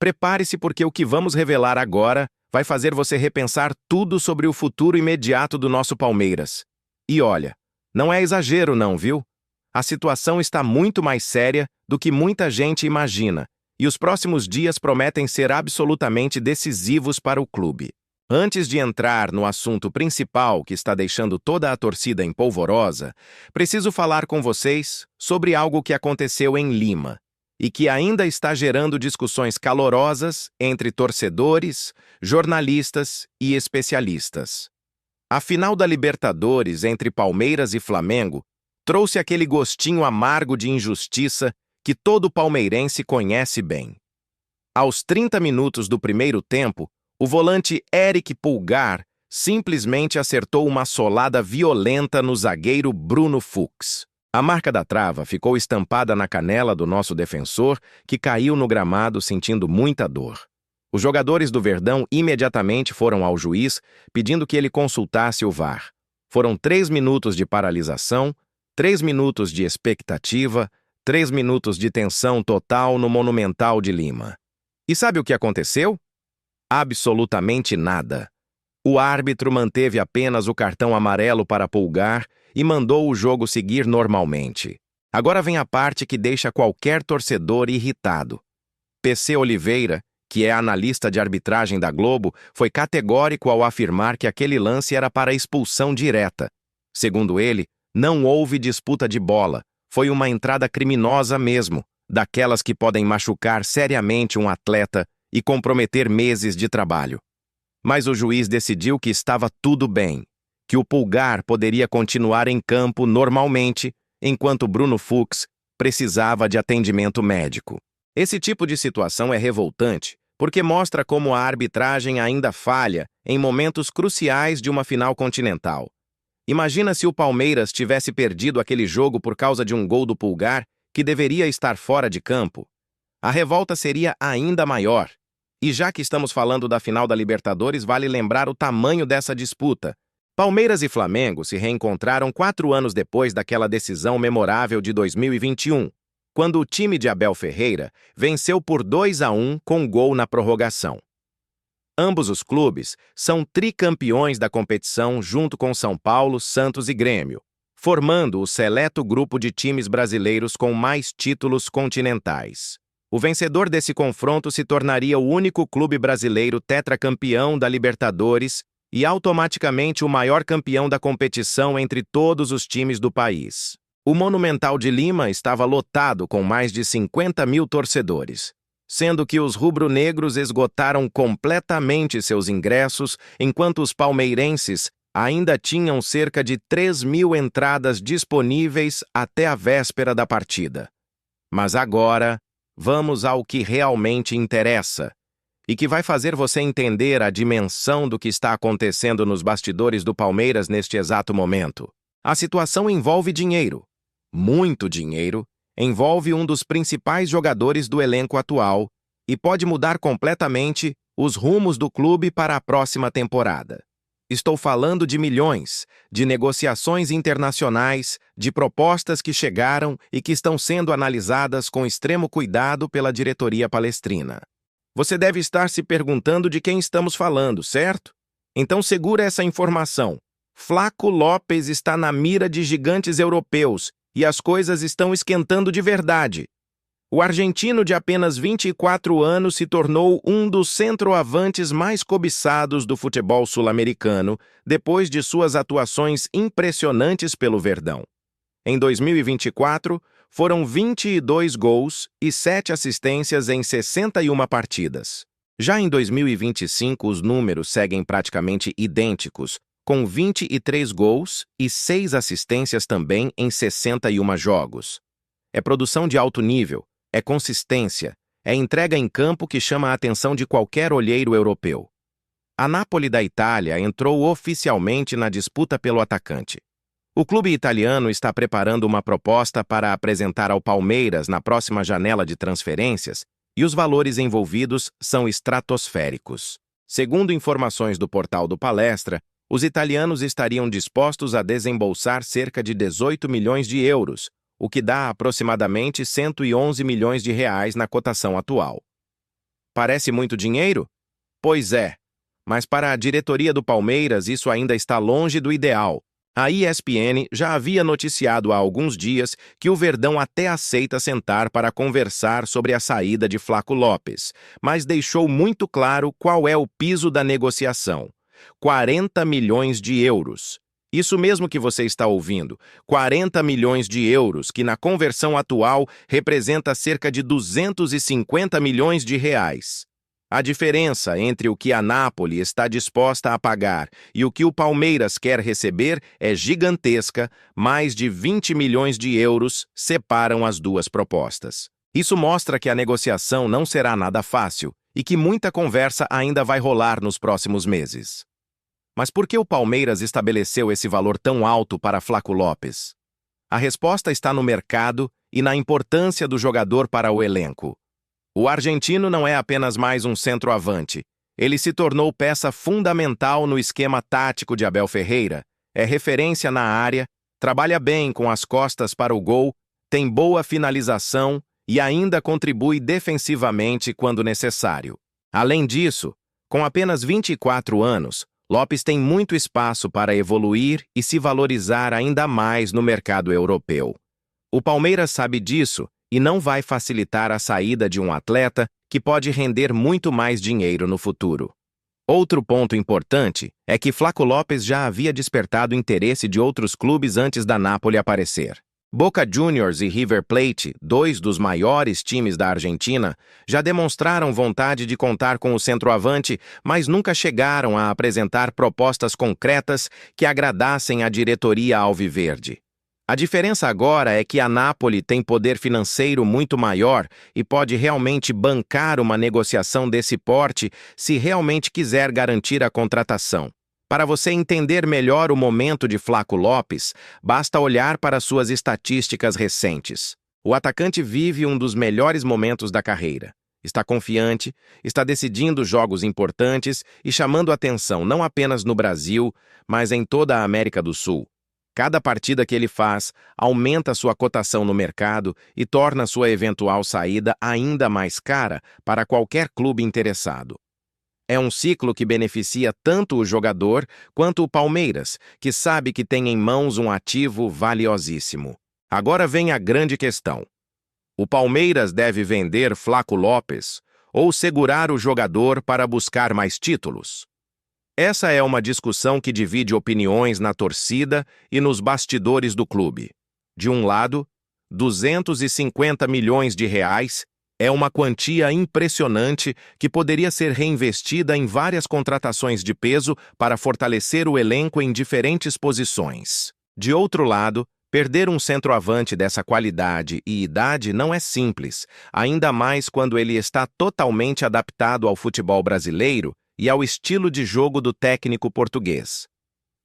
Prepare-se porque o que vamos revelar agora vai fazer você repensar tudo sobre o futuro imediato do nosso Palmeiras. E olha, não é exagero não, viu? A situação está muito mais séria do que muita gente imagina, e os próximos dias prometem ser absolutamente decisivos para o clube. Antes de entrar no assunto principal que está deixando toda a torcida em polvorosa, preciso falar com vocês sobre algo que aconteceu em Lima e que ainda está gerando discussões calorosas entre torcedores, jornalistas e especialistas. A final da Libertadores entre Palmeiras e Flamengo trouxe aquele gostinho amargo de injustiça que todo palmeirense conhece bem. Aos 30 minutos do primeiro tempo, o volante Éric Pulgar simplesmente acertou uma solada violenta no zagueiro Bruno Fux. A marca da trava ficou estampada na canela do nosso defensor, que caiu no gramado sentindo muita dor. Os jogadores do Verdão imediatamente foram ao juiz, pedindo que ele consultasse o VAR. Foram 3 minutos de paralisação, 3 minutos de expectativa, 3 minutos de tensão total no Monumental de Lima. E sabe o que aconteceu? Absolutamente nada. O árbitro manteve apenas o cartão amarelo para Pulgar e mandou o jogo seguir normalmente. Agora vem a parte que deixa qualquer torcedor irritado. PC Oliveira, que é analista de arbitragem da Globo, foi categórico ao afirmar que aquele lance era para expulsão direta. Segundo ele, não houve disputa de bola, foi uma entrada criminosa mesmo, daquelas que podem machucar seriamente um atleta e comprometer meses de trabalho. Mas o juiz decidiu que estava tudo bem, que o Pulgar poderia continuar em campo normalmente, enquanto Bruno Fux precisava de atendimento médico. Esse tipo de situação é revoltante, porque mostra como a arbitragem ainda falha em momentos cruciais de uma final continental. Imagina se o Palmeiras tivesse perdido aquele jogo por causa de um gol do Pulgar, que deveria estar fora de campo. A revolta seria ainda maior. E já que estamos falando da final da Libertadores, vale lembrar o tamanho dessa disputa. Palmeiras e Flamengo se reencontraram 4 anos depois daquela decisão memorável de 2021, quando o time de Abel Ferreira venceu por 2-1 com gol na prorrogação. Ambos os clubes são tricampeões da competição junto com São Paulo, Santos e Grêmio, formando o seleto grupo de times brasileiros com mais títulos continentais. O vencedor desse confronto se tornaria o único clube brasileiro tetracampeão da Libertadores e automaticamente o maior campeão da competição entre todos os times do país. O Monumental de Lima estava lotado com mais de 50 mil torcedores, sendo que os rubro-negros esgotaram completamente seus ingressos, enquanto os palmeirenses ainda tinham cerca de 3 mil entradas disponíveis até a véspera da partida. Mas agora, vamos ao que realmente interessa, e que vai fazer você entender a dimensão do que está acontecendo nos bastidores do Palmeiras neste exato momento. A situação envolve dinheiro. Muito dinheiro, envolve um dos principais jogadores do elenco atual e pode mudar completamente os rumos do clube para a próxima temporada. Estou falando de milhões, de negociações internacionais, de propostas que chegaram e que estão sendo analisadas com extremo cuidado pela diretoria palestrina. Você deve estar se perguntando de quem estamos falando, certo? Então segura essa informação. Flaco Lopes está na mira de gigantes europeus e as coisas estão esquentando de verdade. O argentino de apenas 24 anos se tornou um dos centroavantes mais cobiçados do futebol sul-americano depois de suas atuações impressionantes pelo Verdão. Em 2024, foram 22 gols e 7 assistências em 61 partidas. Já em 2025, os números seguem praticamente idênticos, com 23 gols e 6 assistências também em 61 jogos. É produção de alto nível, é consistência, é entrega em campo que chama a atenção de qualquer olheiro europeu. A Napoli da Itália entrou oficialmente na disputa pelo atacante. O clube italiano está preparando uma proposta para apresentar ao Palmeiras na próxima janela de transferências e os valores envolvidos são estratosféricos. Segundo informações do portal do Palestra, os italianos estariam dispostos a desembolsar cerca de 18 milhões de euros, o que dá aproximadamente 111 milhões de reais na cotação atual. Parece muito dinheiro? Pois é, mas para a diretoria do Palmeiras isso ainda está longe do ideal. A ESPN já havia noticiado há alguns dias que o Verdão até aceita sentar para conversar sobre a saída de Flaco Lopes, mas deixou muito claro qual é o piso da negociação: 40 milhões de euros. Isso mesmo que você está ouvindo, 40 milhões de euros, que na conversão atual representa cerca de 250 milhões de reais. A diferença entre o que a Napoli está disposta a pagar e o que o Palmeiras quer receber é gigantesca. Mais de 20 milhões de euros separam as duas propostas. Isso mostra que a negociação não será nada fácil e que muita conversa ainda vai rolar nos próximos meses. Mas por que o Palmeiras estabeleceu esse valor tão alto para Flaco Lopes? A resposta está no mercado e na importância do jogador para o elenco. O argentino não é apenas mais um centroavante. Ele se tornou peça fundamental no esquema tático de Abel Ferreira, é referência na área, trabalha bem com as costas para o gol, tem boa finalização e ainda contribui defensivamente quando necessário. Além disso, com apenas 24 anos, Lopes tem muito espaço para evoluir e se valorizar ainda mais no mercado europeu. O Palmeiras sabe disso e não vai facilitar a saída de um atleta que pode render muito mais dinheiro no futuro. Outro ponto importante é que Flaco Lopes já havia despertado interesse de outros clubes antes da Napoli aparecer. Boca Juniors e River Plate, dois dos maiores times da Argentina, já demonstraram vontade de contar com o centroavante, mas nunca chegaram a apresentar propostas concretas que agradassem a diretoria alviverde. A diferença agora é que a Napoli tem poder financeiro muito maior e pode realmente bancar uma negociação desse porte se realmente quiser garantir a contratação. Para você entender melhor o momento de Flaco Lopes, basta olhar para suas estatísticas recentes. O atacante vive um dos melhores momentos da carreira. Está confiante, está decidindo jogos importantes e chamando atenção não apenas no Brasil, mas em toda a América do Sul. Cada partida que ele faz aumenta sua cotação no mercado e torna sua eventual saída ainda mais cara para qualquer clube interessado. É um ciclo que beneficia tanto o jogador quanto o Palmeiras, que sabe que tem em mãos um ativo valiosíssimo. Agora vem a grande questão. O Palmeiras deve vender Flaco Lopes ou segurar o jogador para buscar mais títulos? Essa é uma discussão que divide opiniões na torcida e nos bastidores do clube. De um lado, 250 milhões de reais é uma quantia impressionante que poderia ser reinvestida em várias contratações de peso para fortalecer o elenco em diferentes posições. De outro lado, perder um centroavante dessa qualidade e idade não é simples, ainda mais quando ele está totalmente adaptado ao futebol brasileiro e ao estilo de jogo do técnico português.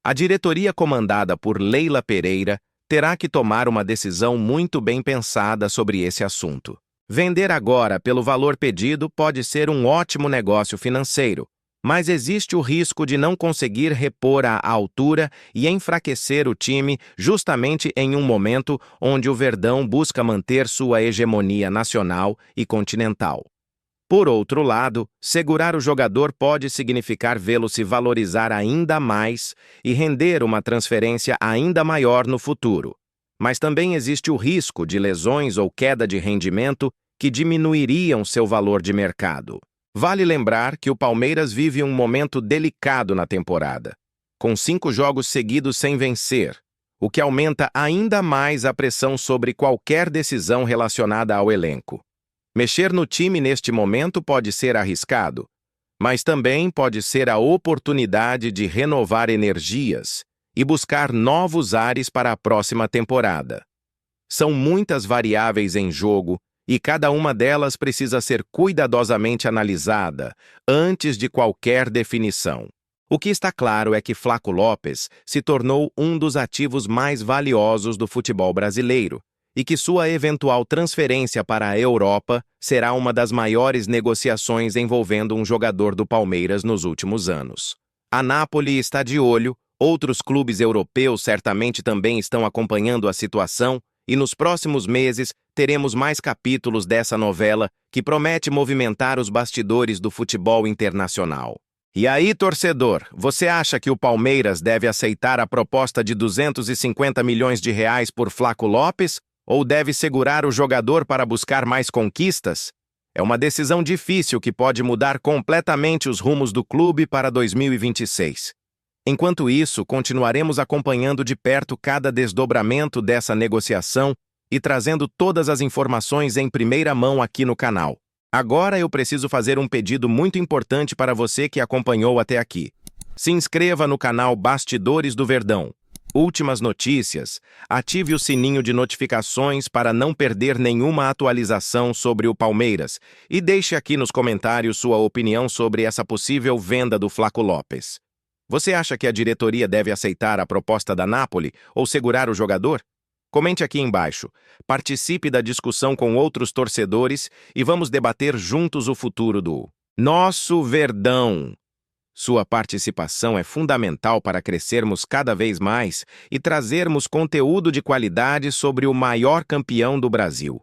A diretoria comandada por Leila Pereira terá que tomar uma decisão muito bem pensada sobre esse assunto. Vender agora pelo valor pedido pode ser um ótimo negócio financeiro, mas existe o risco de não conseguir repor à altura e enfraquecer o time justamente em um momento onde o Verdão busca manter sua hegemonia nacional e continental. Por outro lado, segurar o jogador pode significar vê-lo se valorizar ainda mais e render uma transferência ainda maior no futuro. Mas também existe o risco de lesões ou queda de rendimento que diminuiriam seu valor de mercado. Vale lembrar que o Palmeiras vive um momento delicado na temporada, com 5 jogos seguidos sem vencer, o que aumenta ainda mais a pressão sobre qualquer decisão relacionada ao elenco. Mexer no time neste momento pode ser arriscado, mas também pode ser a oportunidade de renovar energias e buscar novos ares para a próxima temporada. São muitas variáveis em jogo e cada uma delas precisa ser cuidadosamente analisada antes de qualquer definição. O que está claro é que Flaco Lopes se tornou um dos ativos mais valiosos do futebol brasileiro e que sua eventual transferência para a Europa será uma das maiores negociações envolvendo um jogador do Palmeiras nos últimos anos. A Napoli está de olho, outros clubes europeus certamente também estão acompanhando a situação e nos próximos meses teremos mais capítulos dessa novela que promete movimentar os bastidores do futebol internacional. E aí, torcedor, você acha que o Palmeiras deve aceitar a proposta de 250 milhões de reais por Flaco Lopes ou deve segurar o jogador para buscar mais conquistas? É uma decisão difícil que pode mudar completamente os rumos do clube para 2026. Enquanto isso, continuaremos acompanhando de perto cada desdobramento dessa negociação e trazendo todas as informações em primeira mão aqui no canal. Agora eu preciso fazer um pedido muito importante para você que acompanhou até aqui. Se inscreva no canal Bastidores do Verdão. Últimas notícias, ative o sininho de notificações para não perder nenhuma atualização sobre o Palmeiras e deixe aqui nos comentários sua opinião sobre essa possível venda do Flaco Lopes. Você acha que a diretoria deve aceitar a proposta da Napoli ou segurar o jogador? Comente aqui embaixo, participe da discussão com outros torcedores e vamos debater juntos o futuro do nosso Verdão. Sua participação é fundamental para crescermos cada vez mais e trazermos conteúdo de qualidade sobre o maior campeão do Brasil.